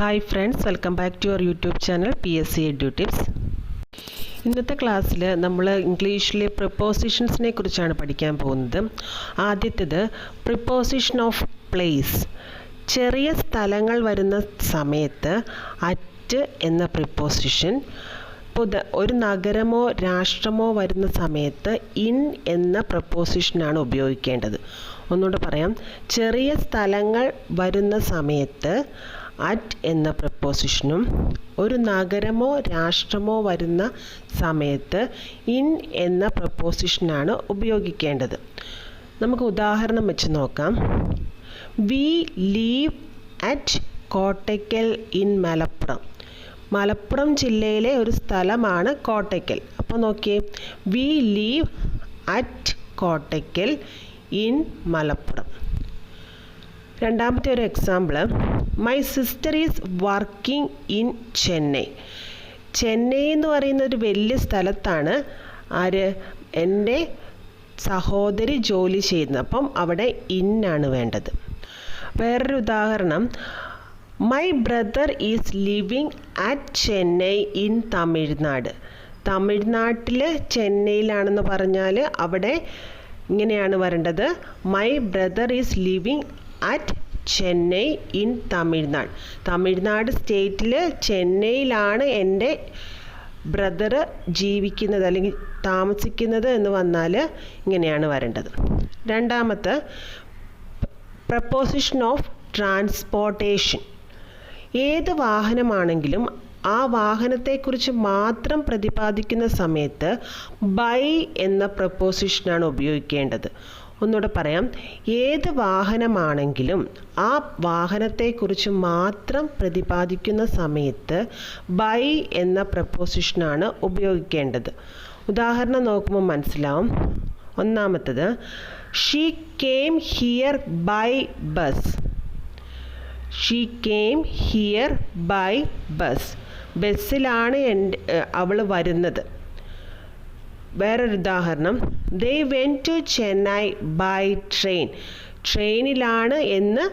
Hi friends, welcome back to your YouTube channel PSC Edu Tips. ഇന്നത്തെ ക്ലാസ്സിൽ നമ്മൾ ഇംഗ്ലീഷിലെ പ്രിപ്പോസിഷൻസിനെ കുറിച്ചാണ് പഠിക്കാൻ പോകുന്നത്. ആദ്യത്തേത് പ്രിപ്പോസിഷൻ ഓഫ് പ്ലേസ്. ചെറിയ സ്ഥലങ്ങൾ വരുന്ന സമയത്ത് അറ്റ് എന്ന പ്രിപ്പോസിഷൻ, ഒരു നഗരമോ രാഷ്ട്രമോ വരുന്ന സമയത്ത് ഇൻ എന്ന പ്രപ്പോസിഷനാണ് ഉപയോഗിക്കേണ്ടത്. ഒന്നുകൂടെ പറയാം, ചെറിയ സ്ഥലങ്ങൾ വരുന്ന സമയത്ത് അറ്റ് എന്ന പ്രപ്പോസിഷനും, ഒരു നഗരമോ രാഷ്ട്രമോ വരുന്ന സമയത്ത് ഇൻ എന്ന പ്രപ്പോസിഷനാണ് ഉപയോഗിക്കേണ്ടത്. നമുക്ക് ഉദാഹരണം വെച്ച് നോക്കാം. We live at Kottakkal in Malappuram. Malappuram ജില്ലയിലെ ഒരു സ്ഥലമാണ് കോട്ടയ്ക്കൽ. അപ്പോൾ നോക്കിയേ, we live at Kottakkal in Malappuram. രണ്ടാമത്തെ ഒരു example, my sister is working in Chennai. Chennai എന്ന് പറയുന്ന ഒരു വലിയ സ്ഥലത്താണ് എൻ്റെ സഹോദരി ജോലി ചെയ്യുന്നത്. അപ്പം അവിടെ ഇന്നാണ് വേണ്ടത്. വേറൊരു ഉദാഹരണം, my brother is living at Chennai in Tamil Nadu. തമിഴ്നാട്ടിൽ ചെന്നൈയിലാണെന്ന് പറഞ്ഞാൽ അവിടെ ഇങ്ങനെയാണ് വരേണ്ടത്, my brother is living at Chennai in Tamil Nadu. Tamil Nadu സ്റ്റേറ്റിൽ ചെന്നൈയിലാണ് എൻ്റെ ബ്രദർ ജീവിക്കുന്നത് അല്ലെങ്കിൽ താമസിക്കുന്നത് എന്ന് വന്നാൽ ഇങ്ങനെയാണ് വരേണ്ടത്. രണ്ടാമത്തെ പ്രപ്പോസിഷൻ ഓഫ് ട്രാൻസ്പോർട്ടേഷൻ. ഏത് വാഹനമാണെങ്കിലും ആ വാഹനത്തെക്കുറിച്ച് മാത്രം പ്രതിപാദിക്കുന്ന സമയത്ത് ബൈ എന്ന പ്രപ്പോസിഷനാണ് ഉപയോഗിക്കേണ്ടത്. ഒന്നുകൂടെ പറയാം, ഏത് വാഹനമാണെങ്കിലും ആ വാഹനത്തെക്കുറിച്ച് മാത്രം പ്രതിപാദിക്കുന്ന സമയത്ത് ബൈ എന്ന പ്രപ്പോസിഷനാണ് ഉപയോഗിക്കേണ്ടത്. ഉദാഹരണം നോക്കുമ്പോൾ മനസ്സിലാവും. ഒന്നാമത്തത്, she came here by bus. She came here by bus. ബസ്സിലാണ് അവൾ വരുന്നത്. വേറൊരു ഉദാഹരണം, they went to Chennai by train. ട്രെയിനിലാണ് എന്ന്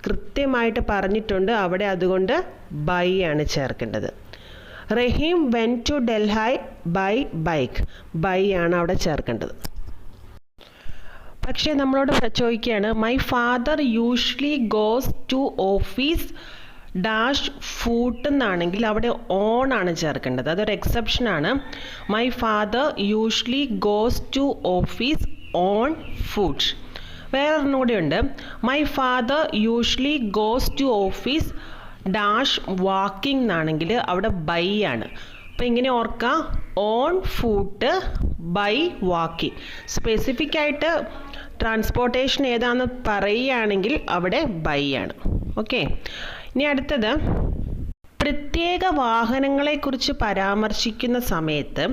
കൃത്യമായിട്ട് പറഞ്ഞിട്ടുണ്ട് അവിടെ, അതുകൊണ്ട് ബൈ ആണ് ചേർക്കേണ്ടത്. Rahim went to Delhi by bike. By ആണ് അവിടെ ചേർക്കേണ്ടത്. പക്ഷേ നമ്മളോട് ചോദിക്കുകയാണ്, my father usually goes to office dash foot എന്നാണെങ്കിൽ അവിടെ ഓൺ ആണ് ചേർക്കേണ്ടത്. അതൊരു എക്സെപ്ഷനാണ്. My father usually goes to office on foot. വേറൊരെണ്ണം കൂടെ ഉണ്ട്, my father usually goes to office dash walking എന്നാണെങ്കിൽ അവിടെ ബൈ ആണ്. അപ്പോൾ ഇങ്ങനെ ഓർക്കാം, on foot by walking. Specific ആയിട്ട് ട്രാൻസ്പോർട്ടേഷൻ ഏതാണെന്ന് പറയുകയാണെങ്കിൽ അവിടെ ബൈ ആണ്. ഓക്കെ, ഇനി അടുത്തത്, പ്രത്യേക വാഹനങ്ങളെക്കുറിച്ച് പരാമർശിക്കുന്ന സമയത്ത്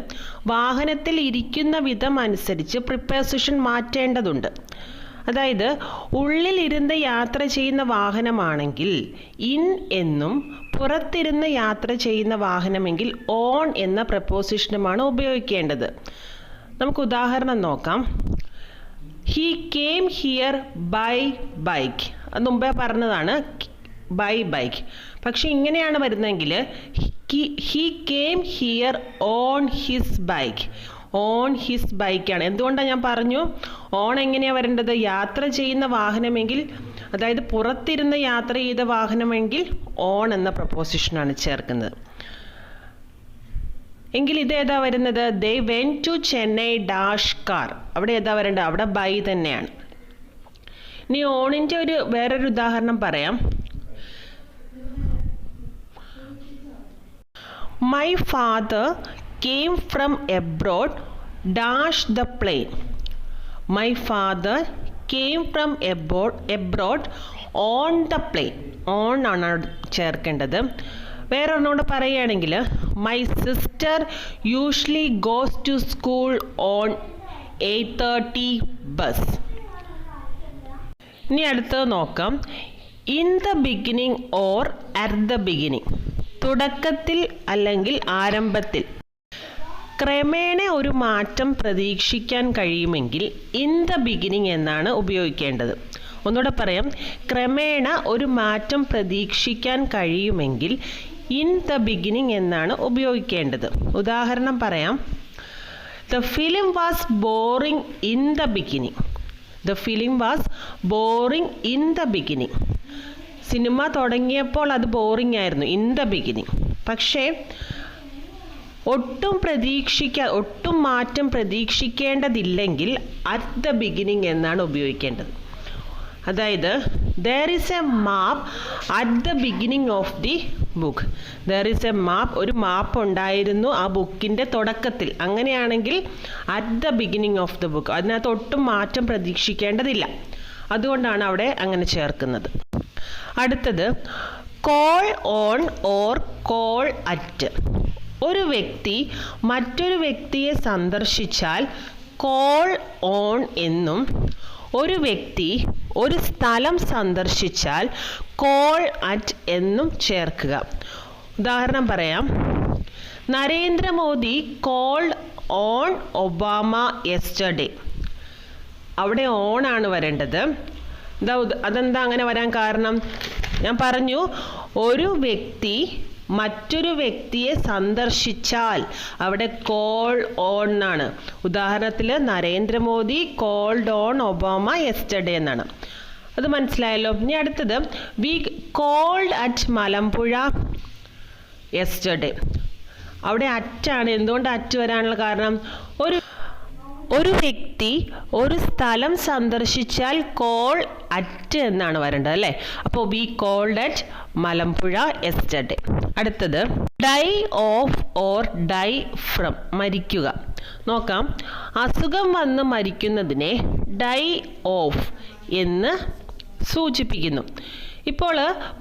വാഹനത്തിൽ ഇരിക്കുന്ന വിധം അനുസരിച്ച് പ്രിപ്പോസിഷൻ മാറ്റേണ്ടതുണ്ട്. അതായത് ഉള്ളിലിരുന്ന് യാത്ര ചെയ്യുന്ന വാഹനമാണെങ്കിൽ ഇൻ എന്നും, പുറത്തിരുന്ന് യാത്ര ചെയ്യുന്ന വാഹനമെങ്കിൽ ഓൺ എന്ന പ്രപ്പോസിഷനുമാണ് ഉപയോഗിക്കേണ്ടത്. നമുക്ക് ഉദാഹരണം നോക്കാം. He came here by bike. അത് മുമ്പേ പറഞ്ഞതാണ്, ബൈ ബൈക്ക്. പക്ഷെ ഇങ്ങനെയാണ് വരുന്നതെങ്കിൽ he came here on his bike. On his ബൈക്കാണ്. എന്തുകൊണ്ടാണ് ഞാൻ പറഞ്ഞു ഓൺ എങ്ങനെയാണ് വരേണ്ടത്? യാത്ര ചെയ്യുന്ന വാഹനമെങ്കിൽ, അതായത് പുറത്തിരുന്ന് യാത്ര ചെയ്ത വാഹനമെങ്കിൽ ഓൺ എന്ന പ്രപ്പോസിഷനാണ് ചേർക്കുന്നത്. എങ്കിൽ ഇതേതാ വരുന്നത്? They went to Chennai dash car. അവിടെ ഏതാ വരേണ്ടത്? അവിടെ ബൈ തന്നെയാണ്. ഇനി ഓണിൻ്റെ വേറൊരു ഉദാഹരണം പറയാം. My father came from abroad dash the plane. My father came from abroad on the plane. On ആണ് ചേർക്കേണ്ടത്. വേറെ ഒന്നുകൂടെ പറയുകയാണെങ്കിൽ, my sister usually goes to school on 8:30 bus. ഇനി അടുത്തത് നോക്കാം. In the beginning or at the beginning. തുടക്കത്തിൽ അല്ലെങ്കിൽ ആരംഭത്തിൽ. ക്രമേണ ഒരു മാറ്റം പ്രതീക്ഷിക്കാൻ കഴിയുമെങ്കിൽ ഇൻ ദ ബിഗിനിങ് എന്നാണ് ഉപയോഗിക്കേണ്ടത്. ഒന്നുകൂടെ പറയാം, ക്രമേണ ഒരു മാറ്റം പ്രതീക്ഷിക്കാൻ കഴിയുമെങ്കിൽ ഇൻ ദ ബിഗിനിങ് എന്നാണ് ഉപയോഗിക്കേണ്ടത്. ഉദാഹരണം പറയാം, The film was boring in the beginning. The film was boring in the beginning. Cinema തുടങ്ങിയപ്പോൾ അത് ബോറിംഗ് ആയിരുന്നു, ഇൻ ദ ബിഗിനിങ്. പക്ഷേ ഒട്ടും മാറ്റം പ്രതീക്ഷിക്കേണ്ടതില്ലെങ്കിൽ അറ്റ് ദ ബിഗിനിങ് എന്നാണ് ഉപയോഗിക്കേണ്ടത്. അതായത് there is a map at the beginning of the book. there is a map, ഒരു മാപ്പ് ഉണ്ടായിരുന്നു ആ ബുക്കിൻ്റെ തുടക്കത്തിൽ. അങ്ങനെയാണെങ്കിൽ at the beginning of the book, അതിനകത്ത് ഒട്ടും മാറ്റം പ്രതീക്ഷിക്കേണ്ടതില്ല. അതുകൊണ്ടാണ് അവിടെ അങ്ങനെ ചേർക്കുന്നത്. അടുത്തത് call on or call at. ഒരു വ്യക്തി മറ്റൊരു വ്യക്തിയെ സന്ദർശിച്ചാൽ കോൾ ഓൺ എന്നും, ഒരു വ്യക്തി ഒരു സ്ഥലം സന്ദർശിച്ചാൽ കോൾ അറ്റ് എന്നും ചേർക്കുക. ഉദാഹരണം പറയാം, Narendra Modi called on Obama yesterday. അവിടെ ഓൺ ആണ് വരേണ്ടത്. അതെന്താ അങ്ങനെ വരാൻ കാരണം? ഞാൻ പറഞ്ഞു, ഒരു വ്യക്തി മറ്റൊരു വ്യക്തിയെ സന്ദർശിച്ചാൽ അവിടെ കോൾ ഓൺ എന്നാണ്. ഉദാഹരണത്തിൽ Narendra Modi called on Obama yesterday എന്നാണ്. അത് മനസ്സിലായല്ലോ. ഇനി അടുത്തത്, we called at Malampuzha yesterday. അവിടെ അറ്റാണ്. എന്തുകൊണ്ട് അറ്റ് വരാനുള്ള കാരണം? ഒരു വ്യക്തി ഒരു സ്ഥലം സന്ദർശിച്ചാൽ കോൾ അറ്റ് എന്നാണ് വരേണ്ടത് അല്ലേ? അപ്പോൾ we called at Malampuzha yesterday. അടുത്തത് die of or die from, മരിക്കുക. നോക്കാം, അസുഖം വന്ന് മരിക്കുന്നതിനെ ഡൈ ഓഫ് എന്ന് സൂചിപ്പിക്കുന്നു. ഇപ്പോൾ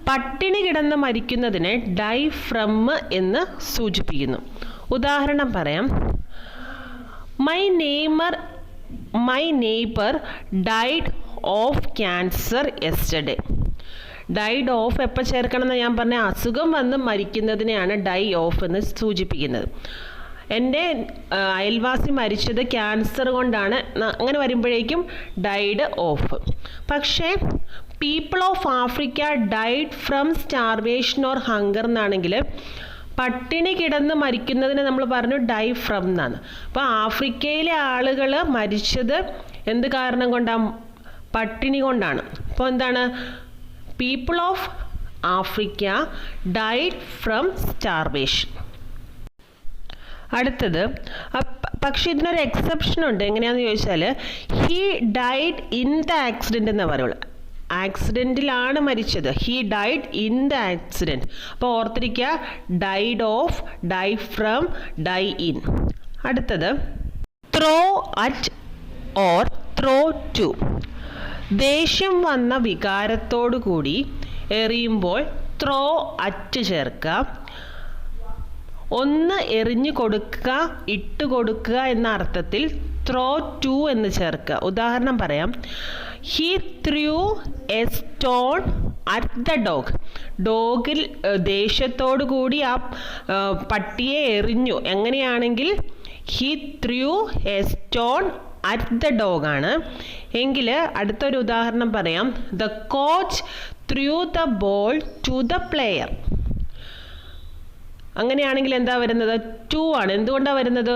പട്ടിണി കിടന്ന് മരിക്കുന്നതിനെ ഡൈ ഫ്രം എന്ന് സൂചിപ്പിക്കുന്നു. ഉദാഹരണം പറയാം, My neighbor died of cancer yesterday. Died of എപ്പോൾ ചേർക്കണം എന്ന് ഞാൻ പറഞ്ഞ, അസുഖം വന്ന് മരിക്കുന്നതിനെയാണ് ഡൈ ഓഫ് എന്ന് സൂചിപ്പിക്കുന്നത്. എൻ്റെ അയൽവാസി മരിച്ചത് ക്യാൻസർ കൊണ്ടാണ്, അങ്ങനെ വരുമ്പോഴേക്കും ഡൈഡ് ഓഫ്. പക്ഷേ people of Africa died from starvation or hunger എന്നാണെങ്കിൽ പട്ടിണി കിടന്ന് മരിക്കുന്നതിന് നമ്മൾ പറഞ്ഞു ഡൈ ഫ്രം എന്നാണ്. അപ്പോൾ ആഫ്രിക്കയിലെ ആളുകൾ മരിച്ചത് എന്ത് കാരണം കൊണ്ടാണ്? പട്ടിണി കൊണ്ടാണ്. അപ്പോൾ എന്താണ്? People of Africa died from starvation. അടുത്തത്, പക്ഷെ ഇതിനൊരു എക്സെപ്ഷൻ ഉണ്ട്. എങ്ങനെയാണെന്ന് ചോദിച്ചാൽ, he died in the accident എന്ന് പറയുള്ളൂ. ആക്സിഡൻറ്റിലാണ് മരിച്ചത്. He died in the accident. അപ്പോൾ ഓർത്തിരിക്കുക, died of, die from, die in. അടുത്തത് throw at or throw to. ദേഷ്യം വന്ന വികാരത്തോടു കൂടി എറിയുമ്പോൾ ത്രോ അറ്റ് ചേർക്കുക. ഒന്ന് എറിഞ്ഞു കൊടുക്കുക, ഇട്ട് കൊടുക്കുക എന്ന അർത്ഥത്തിൽ ത്രോ ടു എന്ന് ചേർക്കുക. ഉദാഹരണം പറയാം, he threw a stone at the dog. ഡോഗിൽ ദേഷ്യത്തോടു കൂടി ആ പട്ടിയെ എറിഞ്ഞു. എങ്ങനെയാണെങ്കിൽ he threw a stone at the dog ആണ്. എങ്കിൽ അടുത്തൊരു ഉദാഹരണം പറയാം, the coach threw the ball to the player. അങ്ങനെയാണെങ്കിൽ എന്താ വരുന്നത്? ടു ആണ്. എന്തുകൊണ്ടാണ് വരുന്നത്?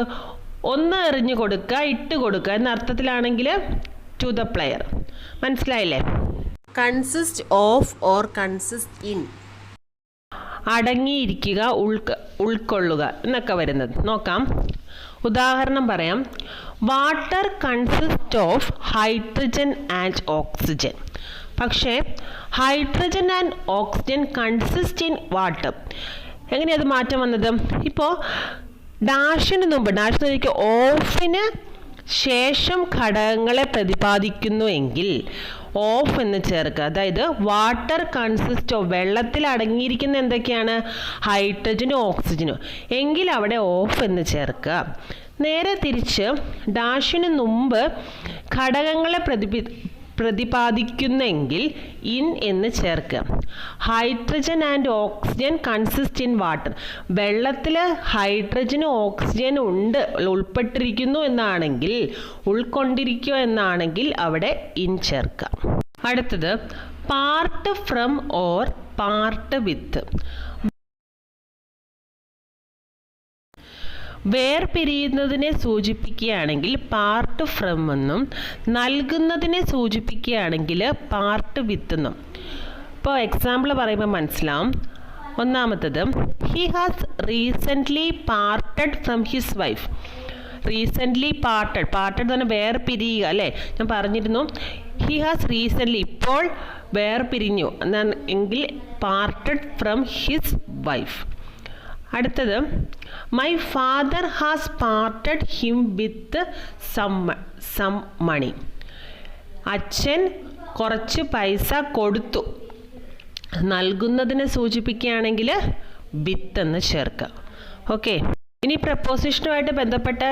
ഒന്ന് എറിഞ്ഞു കൊടുക്കുക, ഇട്ട് കൊടുക്കുക എന്ന അർത്ഥത്തിലാണെങ്കിൽ ടു ദ പ്ലെയർ. മനസ്സിലായില്ലേ? Consist of or consist in, അടങ്ങിയിരിക്കുക, ഉൾക്കൊള്ളുക എന്നൊക്കെ വരുന്നത്. നോക്കാം, ഉദാഹരണം പറയാം, water consist of hydrogen and oxygen. പക്ഷേ hydrogen and oxygen consist in water. എങ്ങനെയത് മാറ്റം വന്നത്? ഇപ്പോൾ ഡാഷിന് മുമ്പ്, ഡാഷിന് ഓഫിന് ശേഷം ഘടകങ്ങളെ പ്രതിപാദിക്കുന്നു എങ്കിൽ ഓഫ് എന്ന് ചേർക്കുക. അതായത് വാട്ടർ കൺസിസ്റ്റ് ഓഫ്, വെള്ളത്തിൽ അടങ്ങിയിരിക്കുന്ന എന്തൊക്കെയാണ്? ഹൈഡ്രജനും ഓക്സിജനും. എങ്കിൽ അവിടെ ഓഫ് എന്ന് ചേർക്കുക. നേരെ തിരിച്ച് ഡാഷിന് മുമ്പ് ഘടകങ്ങളെ പ്രതിപാദിക്കുന്നെങ്കിൽ ഇൻ എന്ന് ചേർക്കുക. Hydrogen and oxygen consist in water. വെള്ളത്തിൽ ഹൈഡ്രജനും ഓക്സിജനും ഉൾപ്പെട്ടിരിക്കുന്നു എന്നാണെങ്കിൽ, ഉൾക്കൊണ്ടിരിക്കുക എന്നാണെങ്കിൽ അവിടെ ഇൻ ചേർക്കുക. അടുത്തത് part from or part with. വേർപിരിയുന്നതിനെ സൂചിപ്പിക്കുകയാണെങ്കിൽ പാർട്ട് ഫ്രം എന്നും നൽകുന്നതിനെ സൂചിപ്പിക്കുകയാണെങ്കിൽ പാർട്ട് വിത്ത് എന്നും. ഇപ്പോൾ എക്സാമ്പിൾ പറയുമ്പോൾ മനസ്സിലാവും. ഒന്നാമത്തത് he has recently parted from his wife. Recently parted എന്ന് പറഞ്ഞാൽ വേർപിരിയുക അല്ലേ. ഞാൻ പറഞ്ഞിരുന്നു ഹി ഹാസ് റീസെൻ്റ്ലി ഇപ്പോൾ വേർപിരിഞ്ഞു എങ്കിൽ പാർട്ടഡ് ഫ്രം ഹിസ് വൈഫ്. അടുത്തത് my father has parted him with some money. അച്ഛൻ കുറച്ച് പൈസ കൊടുത്തു. നൽകുന്നതിനെ സൂചിപ്പിക്കുകയാണെങ്കിൽ വിത്ത് എന്ന് ചേർക്കുക. ഓക്കെ, ഇനി പ്രപ്പോസിഷനുമായിട്ട് ബന്ധപ്പെട്ട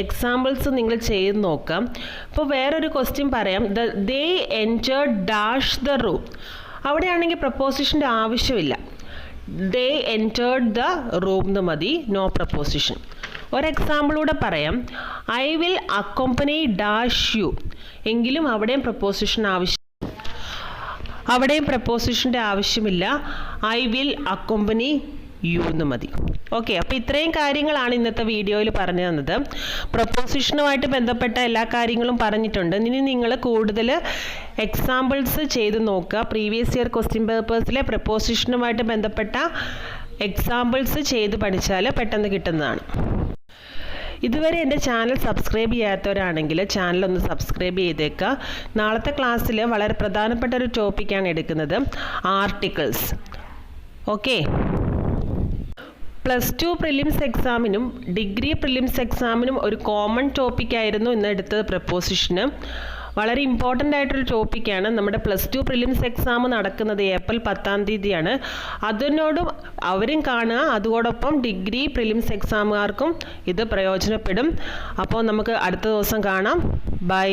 എക്സാമ്പിൾസ് നിങ്ങൾ ചെയ്ത് നോക്കാം. ഇപ്പോൾ വേറൊരു ക്വസ്റ്റ്യൻ പറയാം. ദേ എൻറ്റേർഡ് ഡാഷ് ദ റൂം. അവിടെയാണെങ്കിൽ പ്രപ്പോസിഷൻ്റെ ആവശ്യമില്ല. ദേ എൻറ്റേർഡ് ദ റൂം എന്ന് മതി, നോ പ്രപ്പോസിഷൻ. ഒരു എക്സാമ്പിളൂടെ പറയാം. I will accompany dash you. എങ്കിലും അവിടെയും പ്രപ്പോസിഷൻ്റെ ആവശ്യമില്ല. ഐ വിൽ അക്കോമ്പനി യു എന്ന് മതി. ഓക്കെ, അപ്പോൾ ഇത്രയും കാര്യങ്ങളാണ് ഇന്നത്തെ വീഡിയോയിൽ പറഞ്ഞു തന്നത്. പ്രപ്പോസിഷനുമായിട്ട് ബന്ധപ്പെട്ട എല്ലാ കാര്യങ്ങളും പറഞ്ഞിട്ടുണ്ട്. ഇനി നിങ്ങൾ കൂടുതൽ എക്സാമ്പിൾസ് ചെയ്ത് നോക്കുക. പ്രീവിയസ് ഇയർ ക്വസ്റ്റ്യൻ പേപ്പേഴ്സിലെ പ്രപ്പോസിഷനുമായിട്ട് ബന്ധപ്പെട്ട എക്സാമ്പിൾസ് ചെയ്ത് പഠിച്ചാൽ പെട്ടെന്ന് കിട്ടുന്നതാണ്. ഇതുവരെ എൻ്റെ ചാനൽ സബ്സ്ക്രൈബ് ചെയ്യാത്തവരാണെങ്കിൽ ചാനലൊന്ന് സബ്സ്ക്രൈബ് ചെയ്തേക്കുക. നാളത്തെ ക്ലാസ്സിൽ വളരെ പ്രധാനപ്പെട്ട ഒരു ടോപ്പിക്കാണ് എടുക്കുന്നത്, ആർട്ടിക്കിൾസ്. ഓക്കെ, +2 പ്രിലിംസ് എക്സാമിനും ഡിഗ്രി പ്രിലിംസ് എക്സാമിനും ഒരു കോമൺ ടോപ്പിക്കായിരുന്നു ഇന്ന് എടുത്തത് പ്രപ്പോസിഷന്. വളരെ ഇമ്പോർട്ടൻ്റ് ആയിട്ടൊരു ടോപ്പിക്കാണ്. നമ്മുടെ +2 പ്രിലിംസ് എക്സാം നടക്കുന്നത് ഏപ്രിൽ 10-ാം തീയതിയാണ്. അതിനോടും അവരും കാണുക, അതോടൊപ്പം ഡിഗ്രി പ്രിലിംസ് എക്സാമുകാർക്കും ഇത് പ്രയോജനപ്പെടും. അപ്പോൾ നമുക്ക് അടുത്ത ദിവസം കാണാം. ബൈ.